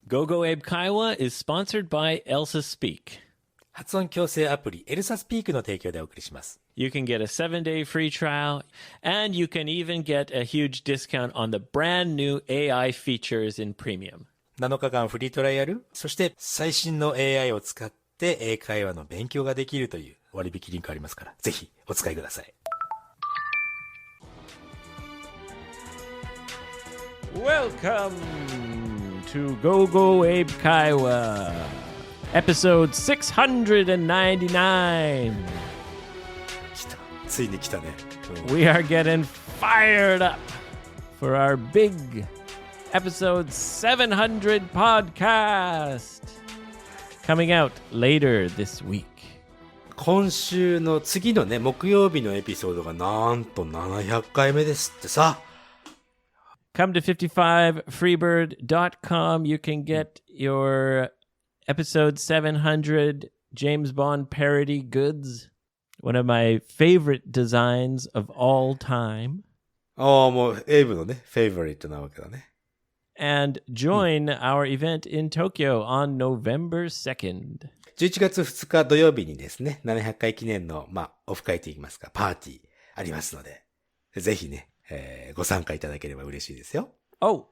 GoGo Abe Kaiwa is sponsored by ELSA Speak. 発音矯正アプリエルサスピークの提供でお送りします。You can get a 7-day free trial, and you can even get a huge discount on the brand new AI features in Premium. 7日間フリートライアル、そして最新の AI を使って英会話の勉強ができるという割引リンクありますから、ぜひお使いください。Welcome to GoGo Abe Kaiwa, episode 699. 来た。ついに来たね。We are getting fired up for our big episode 700 podcast coming out later this week. 今週の次のね、木曜日のエピソードがなんと700回目ですってさ。Come to 55freebird.com. You can get your episode 700 James Bond parody goods. One of my favorite designs of all time. ああ、もうエイブのね、フェイバリットなわけだね。And join our event in Tokyo on November 2nd. 11月2日土曜日にですね、700回記念の、オフ会といいますか、パーティーありますので、ぜひね、ご参加いただければ嬉しいですよ。And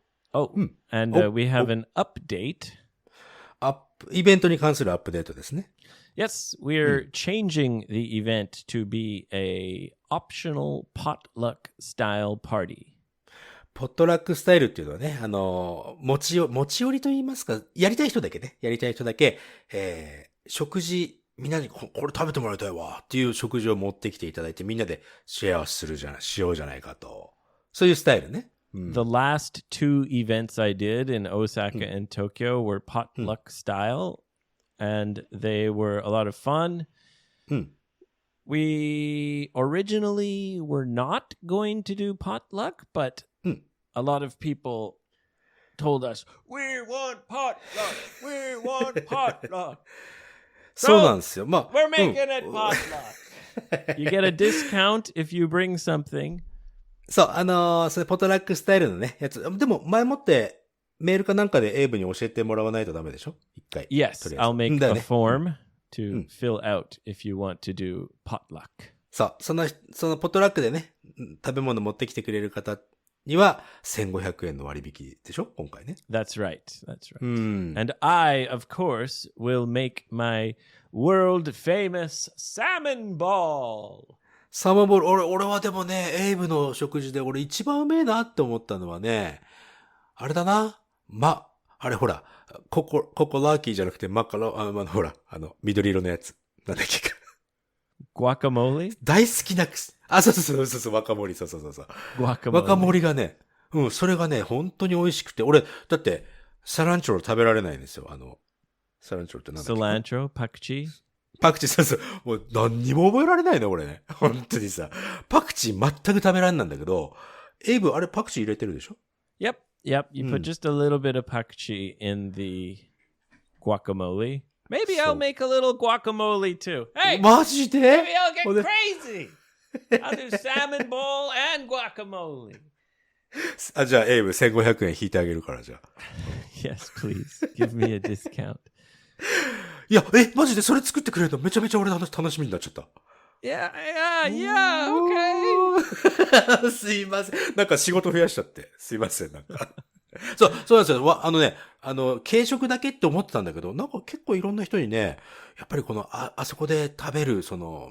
we have an update. イベントに関するアップデートですね。Yes, we're changing the event to be a optional potluck style party. ポットラックスタイルっていうのはね、持ち寄りと言いますか、やりたい人だけ、食事、みんなにこれ食べてもらいたいわっていう食事を持ってきていただいて、みんなでシェアしようじゃないかと。そういうスタイルね。The last two events I did in Osaka and Tokyo were potluck style, and they were a lot of fun. We originally were not going to do potluck, but a lot of people told us, we want potluck, we want potluck. そうなんですよ。We're making it potluck. You get a discount if you bring something. そう、それポトラックスタイルのね、やつ。でも、前もってメールかなんかでエイブに教えてもらわないとダメでしょ？一回。Yes, I'll make a form to fill out if you want to do potluck. そう、そのポトラックでね、食べ物持ってきてくれる方には、1500円の割引でしょ？今回ね。That's right. And I, of course, will make my world famous salmon ball. サーモンボール、俺はでもね、エイブの食事で俺一番うめえなって思ったのはね、あれだな。あれほら、ココラーキーじゃなくてほら、緑色のやつ。なんだっけか。Guacamole? 大好きなそう、ワカモリ、そう。ワカモリがね、それがね、本当に美味しくて、俺、だって、サランチョロ食べられないんですよ。サランチョロってなんだっけ？ Cilantro? パクチー、そう。もう何にも覚えられないね、俺ね。本当にさ。パクチー全く食べられないんだけど、エイブ、あれパクチー入れてるでしょ？ Yep. You put just a little bit of pakchi in the guacamole. Maybe I'll make a little guacamole too. Hey! マジで？ Maybe I'll get crazy! I'll do salmon bowl and guacamole. じゃあ、エイブ、1500円引いてあげるから、じゃあ。Yes, please. Give me a discount. いや、マジでそれ作ってくれるのめちゃめちゃ俺の話楽しみになっちゃった。Yeah, okay. すいません。なんか仕事増やしちゃって。すいません、なんか。そうなんですよ。軽食だけって思ってたんだけど、なんか結構いろんな人にね、やっぱりあそこで食べる、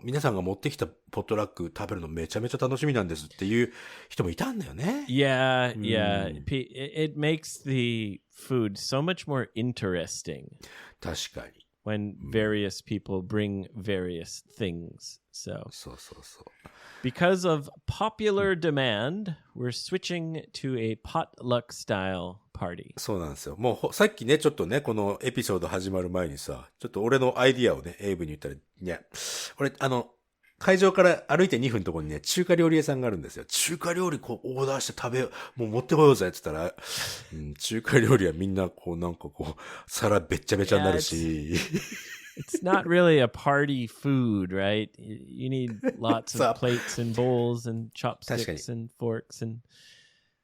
皆さんが持ってきたポットラック食べるのめちゃめちゃ楽しみなんですっていう人もいたんだよね。Yeah. It makes the food so much more interesting. 確かに。When various people bring various things. So, because of popular demand, we're switching to a potluck style party. そうなんですよ。もうさっきね、ちょっとね、このエピソード始まる前にさ、ちょっと俺のアイディアをね、エイブに言ったら、いや、俺、会場から歩いて2分のところにね、中華料理屋さんがあるんですよ。中華料理オーダーしてもう持ってこようぜって言ったら、中華料理はみんな皿べっちゃべちゃになるし。It's not really a party food, right? You need lots of plates and bowls and chopsticks and forks and...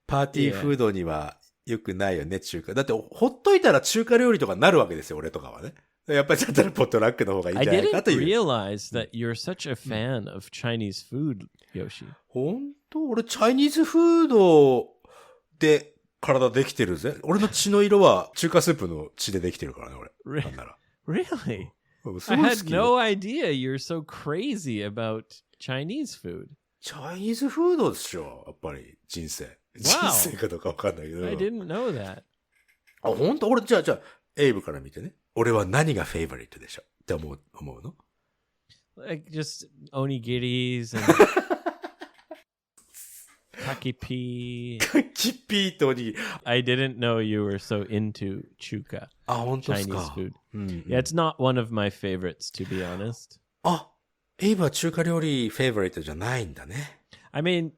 パーティーフードにはよくないよね、中華。だって、ほっといたら中華料理とかなるわけですよ、俺とかはね。やっぱりだったらポットラックの方がいいんじゃないかという。I didn't realize that you're such a fan of Chinese food, Yoshi. 本当？俺、チャイニーズフードで体できてるぜ。俺の血の色は中華スープの血でできてるからね、俺。なんなら。Really? I had no idea you're so crazy about Chinese food. チャイニーズフードでしょ、やっぱり人生。人生かどうかわかんないけど。I didn't know that. あ、本当？俺、じゃあ、エイブから見てね。俺は何がフェイバリットでしょって思うの？ Like just onigiris and kakipi. Kakipi とおにぎり。I didn't know you were so into chuka. あ、本当ですか。 Chinese food. Yeah, it's not one of my favorites, to be honest. あ、エイブは中華料理フェイバリットじゃないんだね。I mean,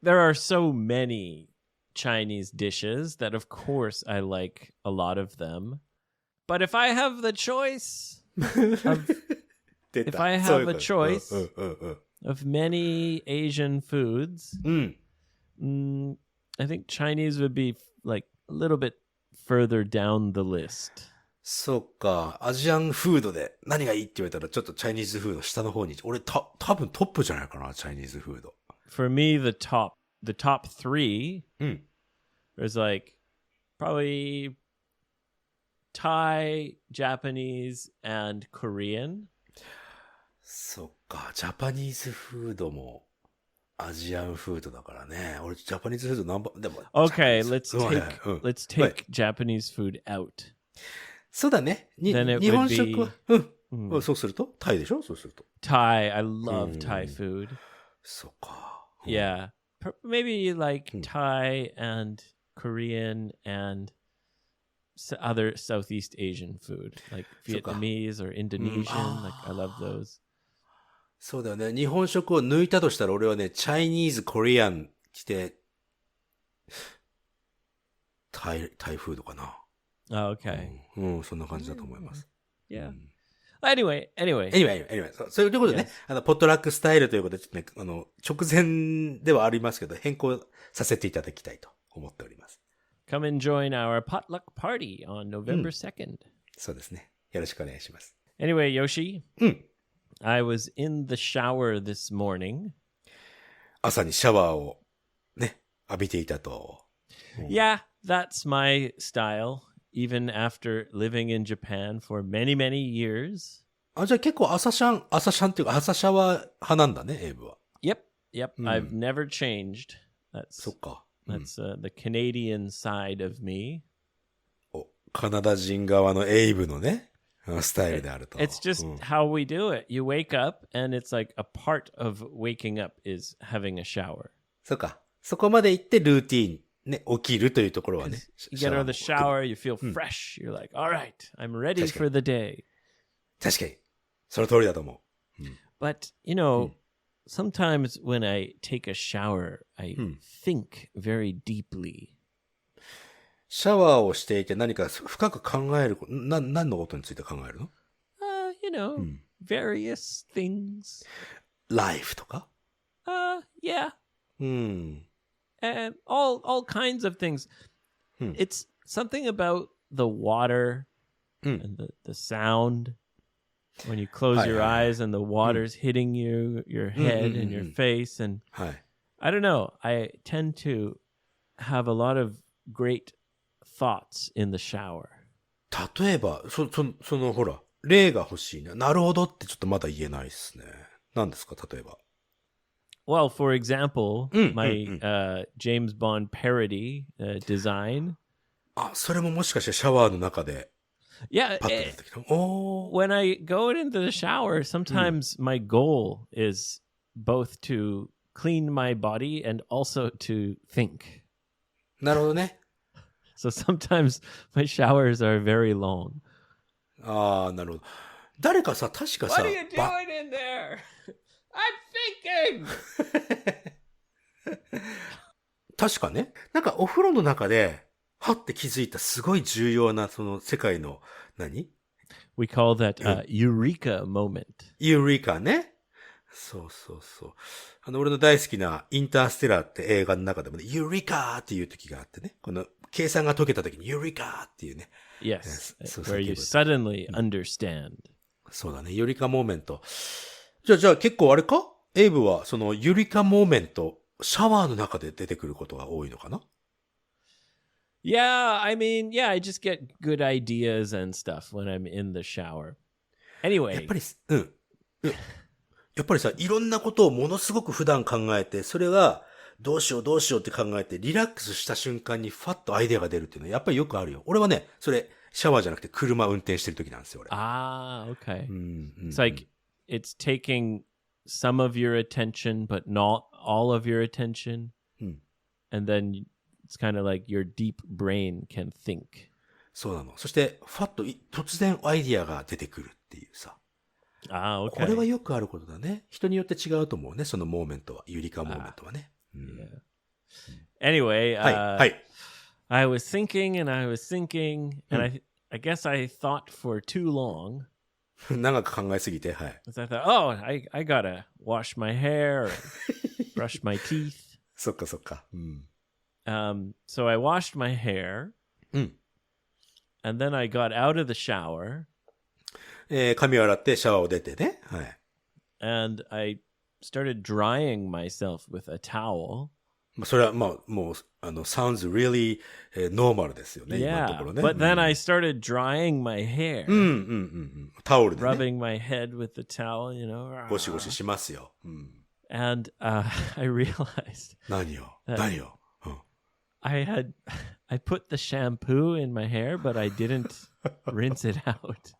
there are so many Chinese dishes that of course I like a lot of them. But if I have the choice of of many Asian foods, I think Chinese would be like a little bit further down the list. そうか。アジアンフードで何がいいって言われたらちょっとチャイニーズフード下の方に。俺多分トップじゃないかな、チャイニーズフード。For me, the top three is like probably Thai, Japanese, and Korean. そっか。ジャパニーズフードもアジアンフードだからね。俺ジャパニーズフードでも。Okay, let's take Japanese food out. そうだね。日本食は、そうするとタイでしょ？そうすると。Thai, I love Thai food. そっか。Yeah. Maybe like Thai and Korean and other Southeast Asian food, like Vietnamese or Indonesian. Like I love those. そうだよね。日本食を抜いたとしたら俺はね、チャイニーズ、コリアン来て、タイフードかな。Oh, okay. そんな感じだと思います。Yeah. Anyway. そういうことでね、ポットラックスタイルということで、ちょっとね、直前ではありますけど、変更させていただきたいと思っております。Come and join our potluck party on November 2nd. そうですね。よろしくお願いします。Anyway, Yoshi. I was in the shower this morning. 朝にシャワーをね、浴びていたと。Yeah, that's my style, even after living in Japan for many, many years. あ、じゃあ結構朝シャンっていうか朝シャワー派なんだね、エイブは。Yep. I've never changed. そっか。That's the Canadian side of me. カナダ人側のエイブのね。スタイルであると。It's just how we do it. You wake up and it's like a part of waking up is having a shower. そうか。そこまで行ってルーティーン、ね、起きるというところはね。You get out of the shower, you feel fresh. You're like, all right, I'm ready for the day. 確かに。その通りだと思う。But, you know, sometimes when I take a shower, I think very deeply. シャワーをしていて何か深く考える、何のことについて考えるの？ You know, various things. Life とか？ Yeah. And all kinds of things. It's something about the water and the sound when you close your eyes and the water's hitting you, your head and your face. And I don't know, I tend to have a lot of great thoughts in the shower. 例えば、そのほら、例が欲しいな。なるほどってちょっとまだ言えないですね。何ですか、例えば。Well, for example, my James Bond parody design. あ、それももしかしてシャワーの中で。Yeah. When I go into the shower, sometimes my goal is both to clean my body and also to think. なるほどね。So sometimes my showers are very long. ああ、なるほど。誰かさ、確かさ。What are you doing in there? I'm thinking! 確かね。なんかお風呂の中で、はって気づいたすごい重要なその世界の何？ We call that eureka moment. ユーリカね。そうそうそう。俺の大好きなインターステラーって映画の中でもね、ユリカーっていう時があってね、この計算が解けた時にユリカーっていうね。Yes, where you suddenly understand. そうだね、ユリカモーメント。じゃあ結構あれか？エイブはそのユリカモーメント、シャワーの中で出てくることが多いのかな？ Yeah, I mean, yeah, I just get good ideas and stuff when I'm in the shower. Anyway. やっぱりさ、いろんなことをものすごく普段考えて、それがどうしようって考えて、リラックスした瞬間にファッとアイデアが出るっていうのはやっぱりよくあるよ。俺はね、それシャワーじゃなくて車運転してる時なんですよ、俺。Okay. It's like it's taking some of your attention, but not all of your attention. And then it's kind of like your deep brain can think. そうなの。そして、ファッと突然アイディアが出てくるっていうさ。Okay. これはよくあることだね。人によって違うと思うね。そのモーメントは。ユリカモーメントはね。Anyway, はい。I was thinking and I guess I thought for too long. 長く考えすぎて、はい。I thought, I gotta wash my hair and brush my teeth. そっか。So I washed my hair. And then I got out of the shower. 髪を洗ってシャワーを出てね。はい。And I started drying myself with a towel. それはもう、sounds really normal ですよね、今のところね。But then I started drying my hair. タオルでね。Rubbing my head with the towel, you know. ゴシゴシしますよ。And I realized. 何よ。I put the shampoo in my hair, but I didn't rinse it out.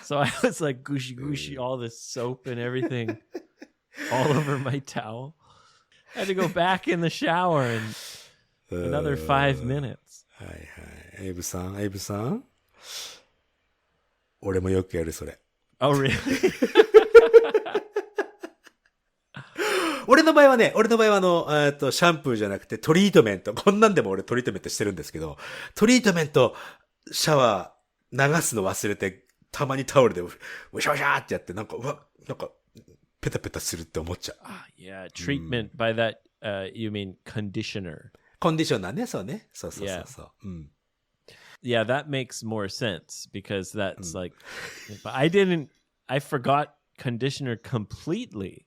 So I was like gushy, all this soap and everything all over my towel. I had to go back in the shower in another 5 minutes. はい。エイブさん。俺もよくやる、それ。Oh, really? 俺の場合はシャンプーじゃなくてトリートメント。こんなんでも俺トリートメントしてるんですけど、トリートメント、シャワー流すの忘れて、たまにタオルでウシャウシャーってやって、なんかペタペタするって思っちゃう。Yeah, treatment by that, you mean conditioner. コンディショナーね、そうね。そう。Yeah, that makes more sense because that's like, but I forgot conditioner completely.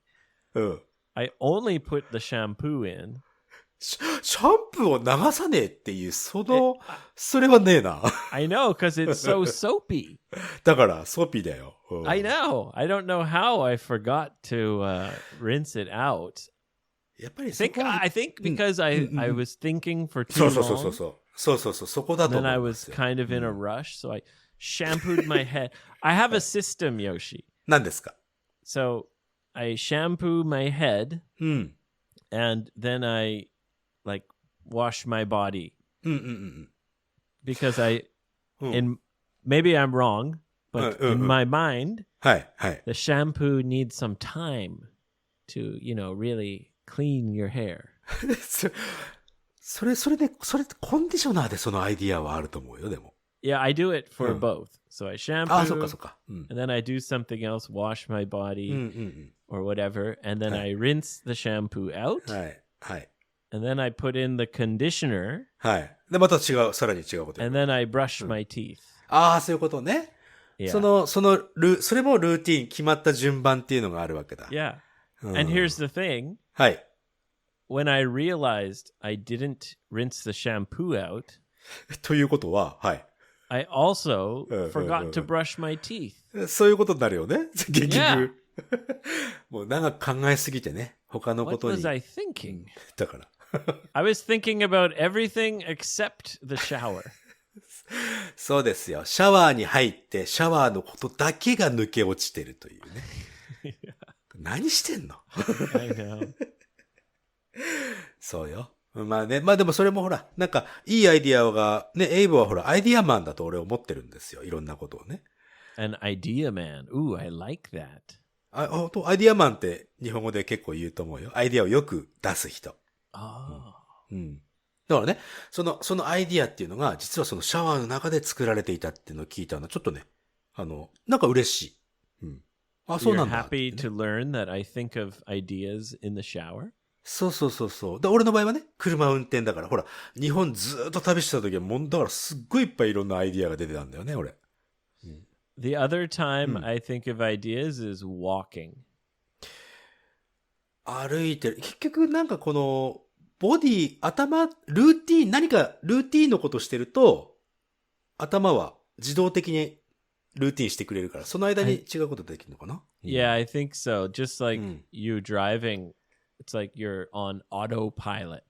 I only put the shampoo in. シャンプーを流さねえっていう、それはねえな。I know, because it's so soapy. だから、ソーピーだよ。I know. I don't know how I forgot to rinse it out. やっぱりI think because I was thinking for too long. そう、そこだと思う。Then I was kind of in a rush, so I shampooed my head. I have a system, Yoshi. 何ですか？ So I shampoo my head, and then I wash my body. Because maybe I'm wrong, but in my mind, the shampoo needs some time to, really clean your hair. それコンディショナーでそのアイディアはあると思うよ、でも。Yeah, I do it for both. So I shampoo, そっか。and then I do something else, wash my body, or whatever, and then I rinse the shampoo out. はい。And then I put in the conditioner. はい。で、またさらに違うこと。And then I brush my teeth. そういうことね。Yeah. それもルーティン、決まった順番っていうのがあるわけだ。Yeah. And here's the thing. はい。When I realized I didn't rinse the shampoo out. ということは、はい。I also forgot to brush my teeth. そういうことになるよね。結局。Yeah. もう長く考えすぎてね。他のことに。What was I thinking? だから。I was thinking about everything except the shower. そうですよ。シャワーに入って、シャワーのことだけが抜け落ちてるというね。何してんの？ I know. そうよ。まあね。まあでもそれもほら、なんか、いいアイディアが、ね、エイブはほら、アイディアマンだと俺思ってるんですよ。いろんなことをね。An idea man. Ooh, I like that. 本当アイディアマンって日本語で結構言うと思うよ。アイディアをよく出す人。だからね、そのアイディアっていうのが、実はそのシャワーの中で作られていたっていうのを聞いたのは、ちょっとね、なんか嬉しい。あ、そうな You're んだ。happy to learn that I think of ideas in the shower? そうそうそうそう。で、俺の場合はね、車運転だから、ほら、日本ずーっと旅してた時は、もう、だからすっごいいっぱいいろんなアイディアが出てたんだよね、俺。The other time I think of ideas is walking. 歩いてる。結局なんかこの、ボディ、頭、ルーティーン、何かルーティーンのことしてると、頭は自動的にルーティーンしてくれるから、その間に違うことできるのかな、Yeah, I think so. Just like you driving, it's like you're on autopilot.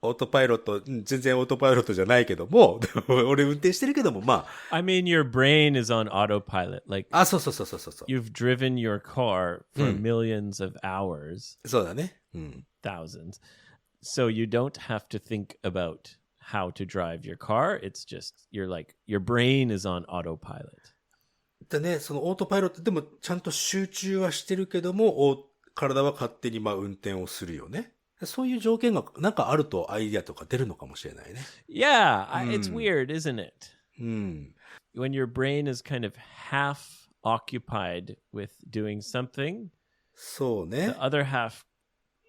オートパイロット、全然オートパイロットじゃないけども、俺運転してるけども、まあ。I mean, your brain is on autopilot. Like, あ、そうそうそうそうそう。you've driven your car for millions of hours. そうだね。Thousands. So you don't have to think about how to drive your car. It's just, you're like, your brain is on autopilot. でね、そのオートパイロットでもちゃんと集中はしてるけども、体は勝手にまあ運転をするよね。そういう条件がなんかあるとアイディアとか出るのかもしれないね。Yeah, it's weird, isn't it? うん。When your brain is kind of half occupied with doing something, そうね。 the other half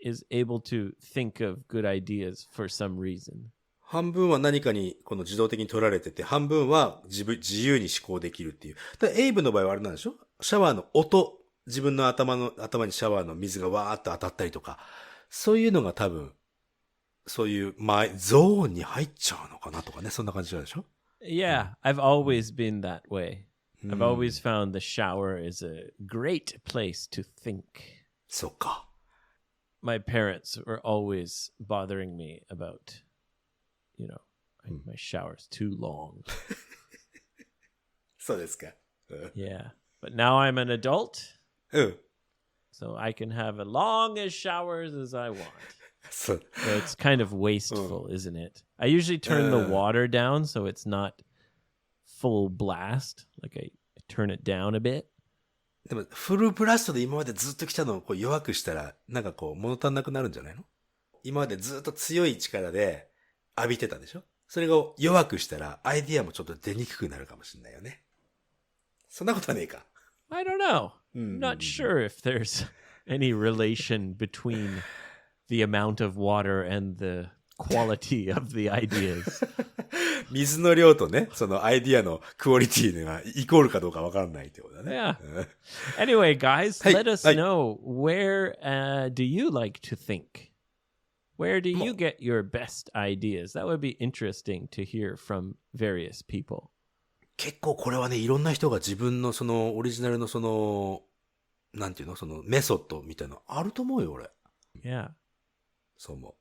is able to think of good ideas for some reason. 半分は何かにこの自動的に取られてて、半分は自由に思考できるっていう。エイブの場合はあれなんでしょ？シャワーの音、自分の頭にシャワーの水がわーっと当たったりとか、そういうのが多分、そういうゾーンに入っちゃうのかなとかね、そんな感じなんでしょ？ Yeah, I've always been that way. I've always found the shower is a great place to think. そうか。My parents were always bothering me about, you know, my shower's too long. そうですか。Yeah, but now I'm an adult, うん。 so I can have as long as showers as I want. そう。 So it's kind of wasteful, isn't it? I usually turn the water down so it's not full blast. Like I turn it down a bit. でも、フルブラストで今までずっと来たのをこう弱くしたら、なんかこう物足んなくなるんじゃないの？今までずっと強い力で浴びてたでしょ？それが弱くしたら、アイディアもちょっと出にくくなるかもしれないよね。そんなことはねえか。I don't know. I'm not sure if there's any relation between the amount of water and the quality of the ideas. 水の量とね、そのアイディアのクオリティがイコールかどうかわかんないってことだね。Yeah. Anyway, guys, はい、 let us はい。 know where do you like to think? Where do you get your best ideas? That would be interesting to hear from various people. 結構これはね、いろんな人が自分のそのオリジナルのその、なんていうの、そのメソッドみたいなのあると思うよ、俺。Yeah. そう思う。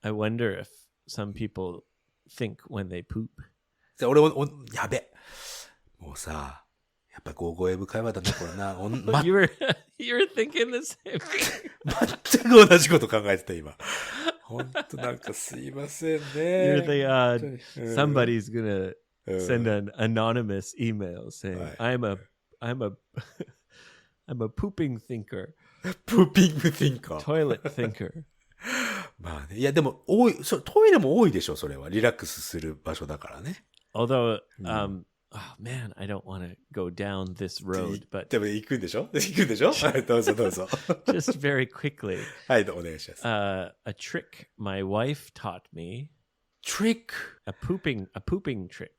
I wonder if some people think when they poop. じゃあ俺も、やべ。もうさ、やっぱゴーゴーエブ会話だね、これな。You were thinking the same thing. 全く同じこと考えてた、今。ほんとなんかすいませんね。You're the somebody's gonna send an anonymous email saying, I'm a pooping thinker. プーピングティンカー。Toilet thinker. まあね。いや、でも、トイレも多いでしょ、それは。リラックスする場所だからね。Although, oh man, I don't want to go down this road, but でも行くんでしょはい、どうぞどうぞ。just very quickly. はい、お願いします。A trick my wife taught me. trick? A pooping trick.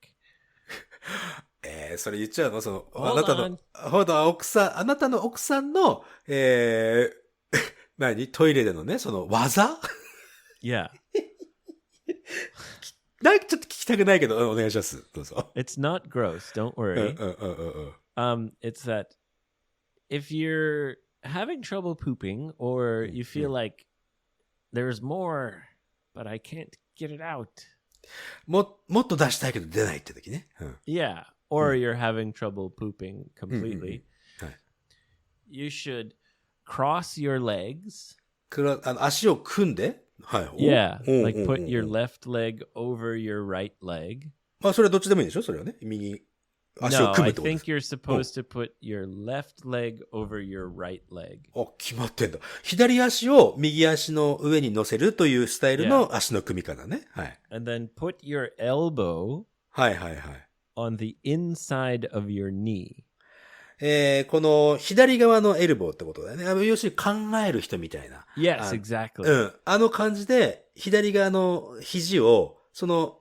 それ言っちゃうの？その、 Hold あなたの、あなたの奥さんの、トイレでのね、その技Yeah. なんかちょっと聞きたくないけど、お願いします。どうぞ。 It's not gross, don't worry. It's that if you're having trouble pooping or you feel like there's more, but I can't get it out. もっと出したいけど出ないって時ね。Yeah. Or you're having trouble pooping completely. You should cross your legs. 足を組んで、はい。Yeah. Like put your left leg over your right leg. まあ、それはどっちでもいいでしょ？それはね。足を No, 組む I ってことで think す。 you're supposed to put your left leg over your right leg. 決まってんだ。左足を右足の上に乗せるというスタイルの足の組み方ね。はい。And then put your elbow はいはいはい。 on the inside of your knee. この左側のエルボーってことだよね。要するに考える人みたいな。Yes, exactly. うん。あの感じで、左側の肘を、その、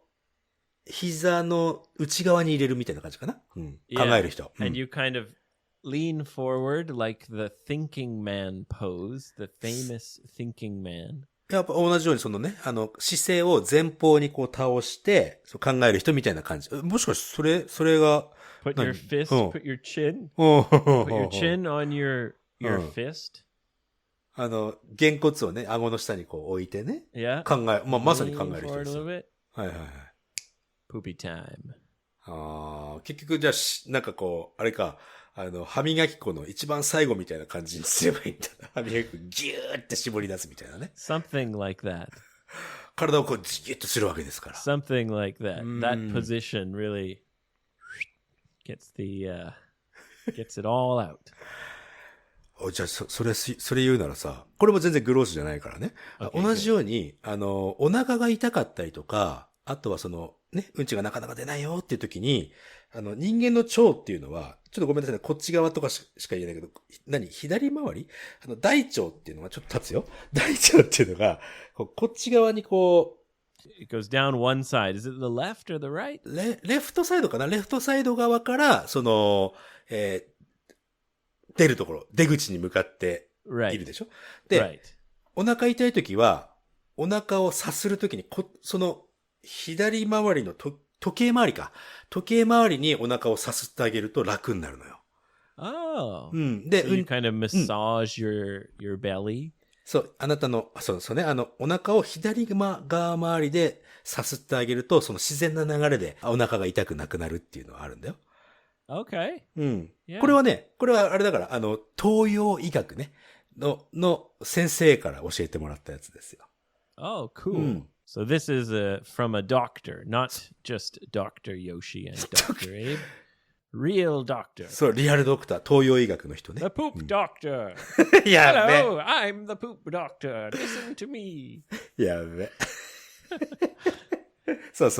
膝の内側に入れるみたいな感じかな。うん。考える人。And you kind of lean forward like the thinking man pose, the famous thinking man. やっぱ同じようにそのね、姿勢を前方にこう倒して、そう考える人みたいな感じ。もしかしてそれが。Put your fist, put your chin. Put your chin on your fist. げんこつをね、顎の下にこう置いてね。Yeah. まさに考える人ですよ。はいはいはい。Poopy time. 結局じゃあなんかこう、あれか、歯磨き粉の一番最後みたいな感じにすればいいんだな。歯磨き粉ギューって絞り出すみたいなね。Something like that. 体をこうギュッとするわけですから。Something like that. That position really gets it all out. じゃあそれ言うならさ、これも全然グロースじゃないからね。同じように、お腹が痛かったりとか、あとはその、ね、うんちがなかなか出ないよっていう時に、人間の腸っていうのは、ちょっとごめんなさいね、こっち側とかしか言えないけど、左回り大腸っていうのがちょっと立つよ。大腸っていうのが、こっち側にこう、It goes down one side. Is it the left or the right? レフトサイドかな？レフトサイド側から、その、出るところ、出口に向かっているでしょ？で、お腹痛いときは、お腹をさするときに、その、左回りの時計回りか。時計回りにお腹をさすってあげると楽になるのよ。Oh. うん。で、so you kind of massage your belly? そう、あなたの、そうね、お腹を左側回りでさすってあげると、その自然な流れでお腹が痛くなくなるっていうのはあるんだよ。Okay. うん。Yeah. これはあれだから、東洋医学ね、の先生から教えてもらったやつですよ。Oh, cool. So this is from a doctor, not just Dr. Yoshi and Dr. Abe. Real doctor. そう、リアルドクター、東洋医学の人ね。The poop doctor. やべ。Hello, I'm the poop doctor. Listen to me. やべ。そう。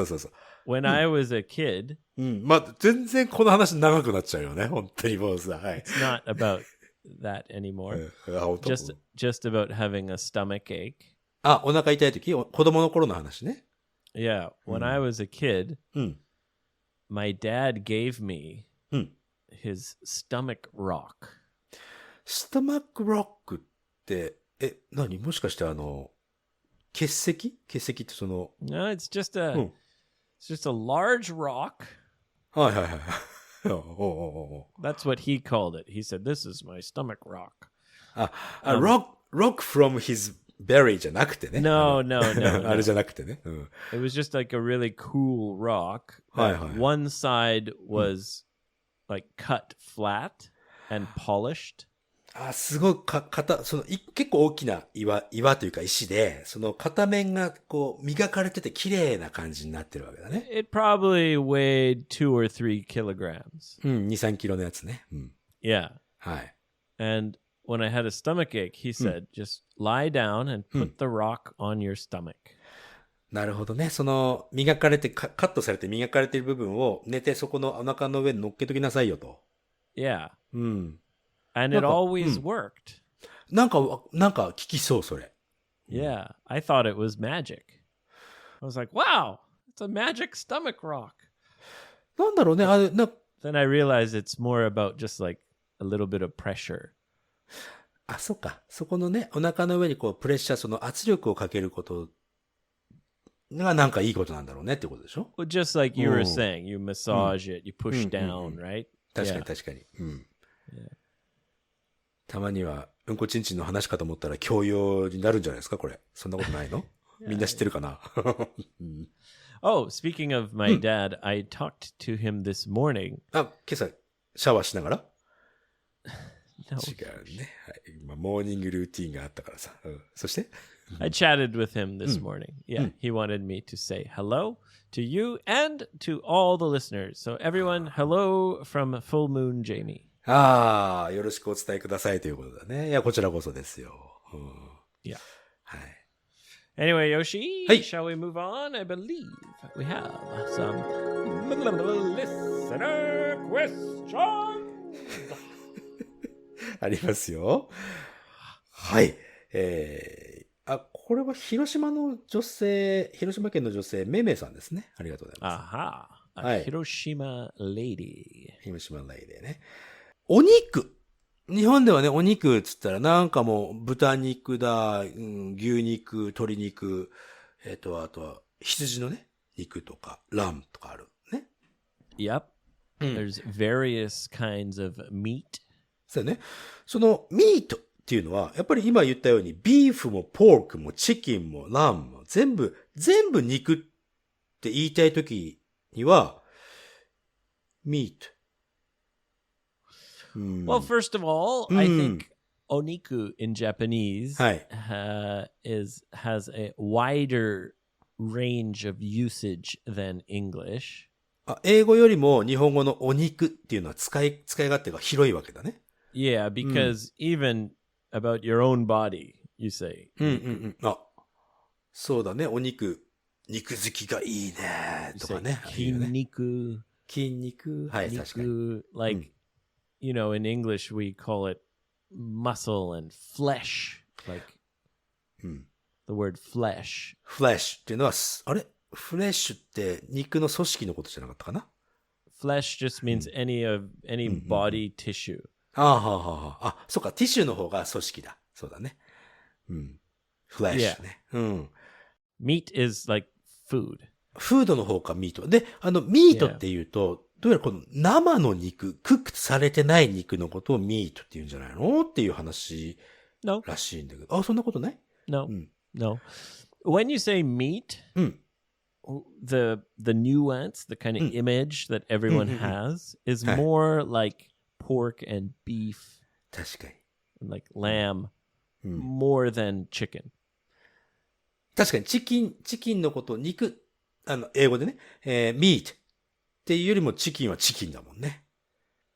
When I was a kid. まあ、全然この話長くなっちゃうよね。本当にもうさ。はい。It's not about that anymore. just about having a stomach ache. お腹痛いとき、子供の頃の話ね。Yeah, when I was a kid, my dad gave me his stomach rock. Stomach rock って、何？もしかして結石ってその。No, it's just a large rock. はい。That's what he called it. He said, "This is my stomach rock." Rock from his berry じゃなくてね。No. あれじゃなくてね。It was just like a really cool rock. One side was like cut flat and polished. すごい結構大きな岩というか石で、その片面がこう磨かれてて綺麗な感じになってるわけだね。It probably weighed 2 or 3 kilograms. 2、3キロのやつね。Yeah. はい。And when I had a stomach ache, he said, just lie down and put the rock on your stomach. なるほどね。その磨かれてカットされて磨かれている部分を寝てそこのお腹の上に乗っけときなさいよと。Yeah. And it always worked. なんか聞きそうそれ。Yeah. I thought it was magic. I was like, wow, it's a magic stomach rock. なんだろうね。Then I realized it's more about just like a little bit of pressure. そうか。そこのね、お腹の上にこうプレッシャー、その圧力をかけることがなんかいいことなんだろうねってことでしょ？ Well, just like you were saying, you massage it, you push down, right? 確かに。たまには、うんこちんちんの話かと思ったら教養になるんじゃないですかこれ。そんなことないの？みんな知ってるかなOh, speaking of my dad, I talked to him this morning. 今朝、シャワーしながらNo. 違うね。はい。今、モーニングルーティンがあったからさ。そして I chatted with him this morning. Yeah, he wanted me to say hello to you and to all the listeners. So everyone, hello from Full Moon Jamie. よろしくお伝えくださいということだね。いや、こちらこそですよ。Yeah. はい。Anyway, Yoshi, Hey. shall we move on? I believe we have some listener questions. ありますよ。はい。これは広島県の女性、めめさんですね。ありがとうございます。はい。広島レイディ。広島レイディね。お肉。日本ではね、お肉っつったらなんかもう豚肉だ、牛肉、鶏肉、あとは羊のね、肉とか、ラムとかある。ね。Yep. There's various kinds of meat. そうね。そのミートっていうのは、やっぱり今言ったように、ビーフもポークもチキンもラムも全部肉って言いたいときには、ミート。Well, first of all, I think oniku in Japanese has a wider range of usage than English. 英語よりも日本語のお肉っていうのは使い勝手が広いわけだね。Yeah, because even about your own body, you say. そうだね。お肉好きがいいねとかね。筋肉。はい、確かに。Like, you know, in English we call it muscle and flesh. Like, the word flesh. Flesh っていうのは、フレッシュって肉の組織のことじゃなかったかな？ Flesh just means any body tissue. そうか、ティッシュの方が組織だ。そうだね。フレッシュね。Meat is like food. フードの方かミート。で、ミートって言うと、どうやらこの生の肉、クックされてない肉のことをミートって言うんじゃないのっていう話らしいんだけど。そんなことない？ No. When you say meat, the nuance, the kind of image that everyone has is more like pork and beef. 確かに。Like lamb, more than chicken. 確かにチキンのことを肉、英語でね、meat っていうよりもチキンはチキンだもんね。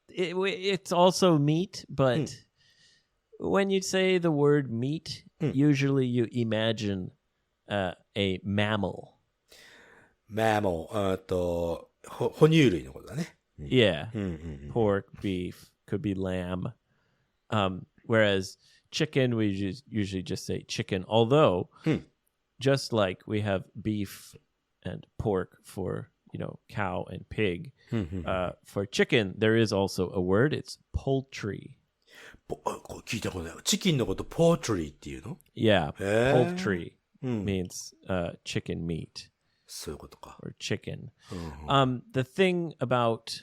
It's also meat, but when you say the word meat, usually you imagine a mammal. Mammal, 哺乳類のことだね。Yeah. Pork, beef, could be lamb. Whereas chicken, we usually just say chicken. Although, just like we have beef and pork for, cow and pig, for chicken, there is also a word. It's poultry. 聞いたことない。チキンのことポートリーっていうの？ Yeah, poultry means chicken meat. そういうことか。Or chicken. The thing about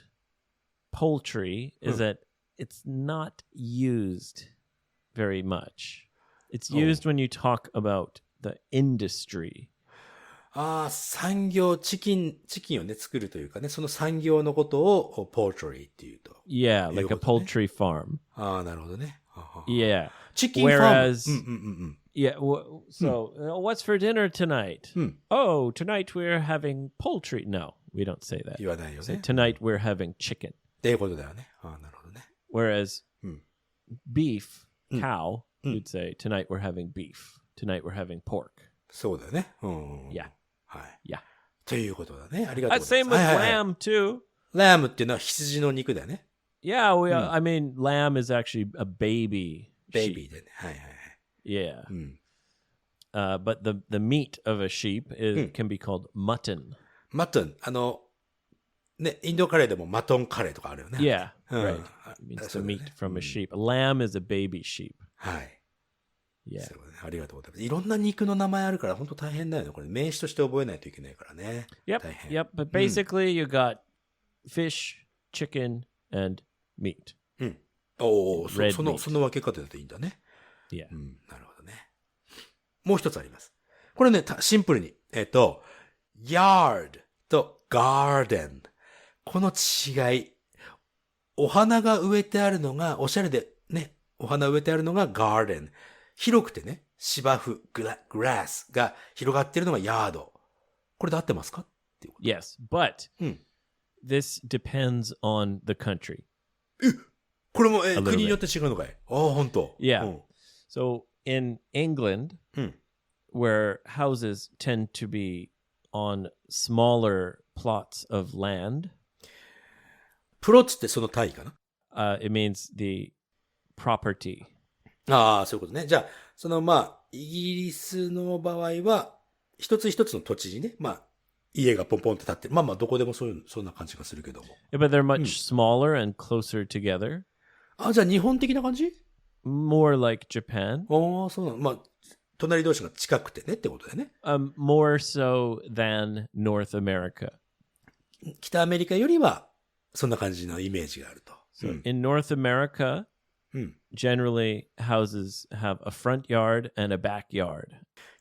poultry is that it's not used very much. It's used when you talk about the industry. 産業、チキンをね、作るというかね、その産業のことをポートリーっていうと。Yeah, like a poultry farm. なるほどね。Yeah. チキンファーム。Yeah, so what's for dinner tonight? Oh, tonight we're having poultry. No, we don't say that. 言わないよね。Tonight we're having chicken. っていうことだよね。なるほどね。Whereas beef, cow, you'd say tonight we're having beef. Tonight we're having pork. そうだよね。Yeah. はい。Yeah. ということだね。ありがとうござい Same ます。with lamb too. ラムっていうのは羊の肉だよね。Yeah, I mean, lamb is actually a baby. ベイビーでね。はい。Yeah. But the meat of a sheep can be called mutton. マトン。ね、インドカレーでもマトンカレーとかあるよね。Yeah, right. It means the meat from a sheep. A lamb is a baby sheep. はい。Yeah. ありがとうございます。いろんな肉の名前あるから本当大変だよね。これ名詞として覚えないといけないからね。Yep. But basically, you got fish, chicken, and meat. その分け方だといいんだね。Yeah. なるほどね。もう一つあります。これね、シンプルに。yard と garden。この違い。お花が植えてあるのが、おしゃれでね、お花植えてあるのが garden。広くてね、芝生、グラスが広がっているのがヤード。これで合ってますかっていうこと。Yes, but this depends on the country. これも、国によって違うのかい？本当。Yeah. So in England, where houses tend to be on smaller plots of land, プロッツってその単位かな？it means the property. ああ、そういうことね。じゃあ、そのイギリスの場合は、一つ一つの土地にね、家がポンポンって立ってる。どこでもそんな感じがするけども。Yeah, but they're much smaller and closer together. じゃあ日本的な感じ？ More like Japan. ああ、そうなの。隣同士が近くてねってことだよね。More so than North America. 北アメリカよりは、そんな感じのイメージがあると。So in North America, generally houses have a front yard and a backyard.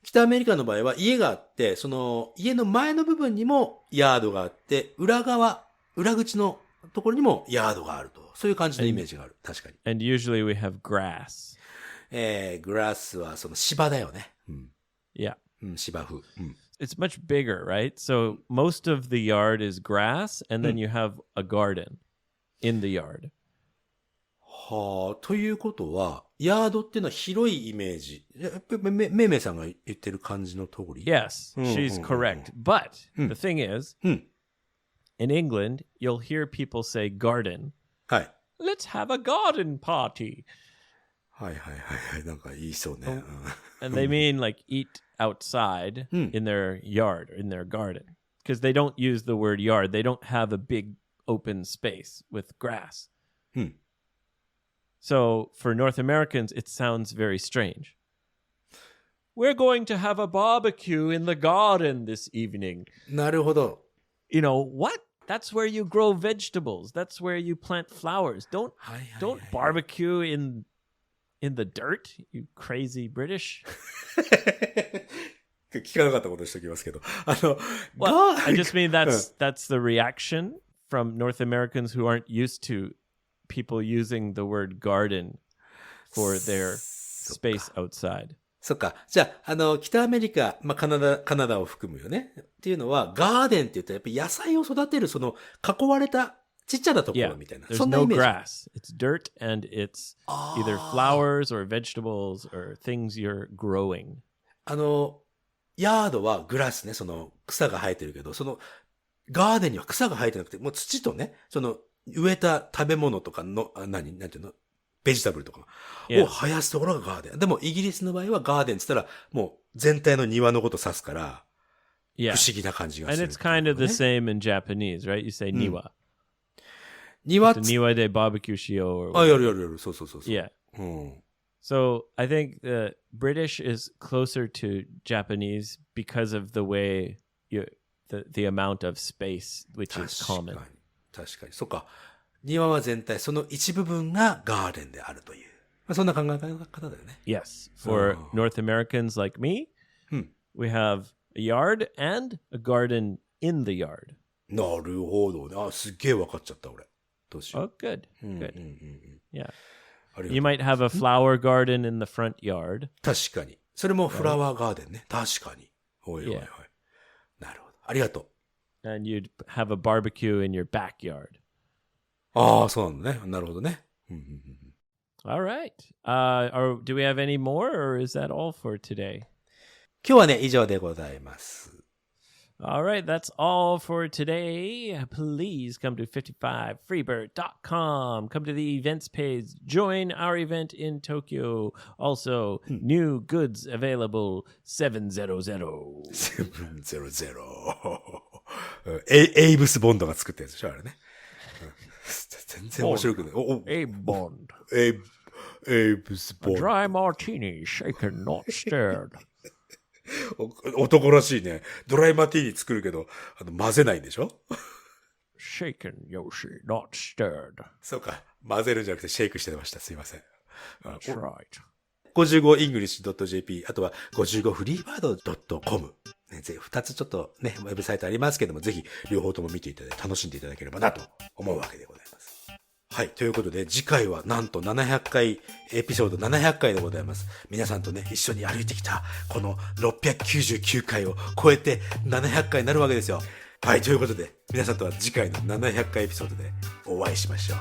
北アメリカの場合は家があって、その家の前の部分にもヤードがあって、裏口のところにもヤードがあると。そういう感じのイメージがある。確かに。And usually we have grass. グラスはその芝だよね。Yeah. 芝生。It's much bigger, right? So most of the yard is grass, and then you have a garden in the yard. はあ、ということは、ヤードっていうのは広いイメージ。やっぱりめいさんが言ってる感じの通り。Yes, she's correct. But the thing is, in England, you'll hear people say garden. はい。Let's have a garden party. はい。なんか言いそうね。And they mean like eat outside in their yard, or in their garden. Because they don't use the word yard. They don't have a big open space with grass. So for North Americans, it sounds very strange. We're going to have a barbecue in the garden this evening. なるほど。You know, what? That's where you grow vegetables. That's where you plant flowers. Don't barbecue in the dirt, you crazy British. 聞かなかったことしておきますけど。Well, I just mean that's the reaction from North Americans who aren't used to people using the word garden for their space outside. そっか。じゃあ、北アメリカ、カナダを含むよね。っていうのは、ガーデンって言ったらやっぱり野菜を育てる、その、囲われたちっちゃなところみたいな。そんなイメージ。There's no grass. It's dirt and it's either flowers or vegetables or things you're growing. ヤードはグラスね、その草が生えてるけど、そのガーデンには草が生えてなくて、もう土とね、その植えた食べ物とかの、なんていうのベジタブルとかを生やすところがガーデン。でもイギリスの場合はガーデンって言ったら、もう全体の庭のこと指すから、不思議な感じがする、ね。And it's kind of the same in Japanese, right? You say 庭。庭でバーベキューしよう。やる。そう。Yeah. So I think the British is closer to Japanese because of the way the amount of space which is common. 確かに。そっか。庭は全体、その一部分がガーデンであるという。そんな考え方だよね。Yes. For North Americans like me, we have a yard and a garden in the yard. なるほど。すっげえ分かっちゃった、俺。どうしよう。Oh, good. Yeah.You might have a flower garden in the front yard. 確かに。それもフラワーガーデンね。確かに。おい。なるほど。ありがとう。And you'd have a barbecue in your backyard. そうなんだね。なるほどね。All right. Do we have any more, or is that all for today? 今日はね、以上でございます。All right, that's all for today. Please come to 55freebird.com. Come to the events page. Join our event in Tokyo. Also, new goods available 700. エイブスボンドが作ったやつでしょ、あれね。全然面白くない。エイブボンド。エイブスボンド。A dry martini, shaken, not stirred. 男らしいね。ドライマティーニ作るけど、混ぜないんでしょ？ Shaken, Yoshi, not stirred. そうか。混ぜるんじゃなくてシェイクしてました。すいません。That's right. 55english.jp あとは 55freebird.com ね、2つちょっとね、ウェブサイトありますけども、ぜひ両方とも見ていただいて楽しんでいただければなと思うわけでございます。はい。ということで、次回はなんと700回、エピソード700回でございます。皆さんとね、一緒に歩いてきた、この699回を超えて700回になるわけですよ。はい。ということで、皆さんとは次回の700回エピソードでお会いしましょう。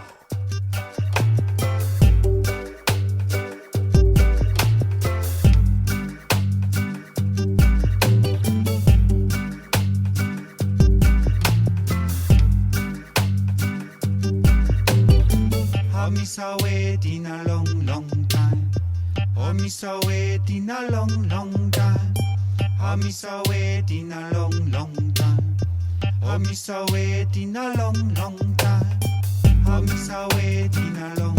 I miss our wedding a long, long time. I miss our wedding a long, long time. I miss our wedding a long, long time. I miss our wedding a long, long time. I miss our wedding a long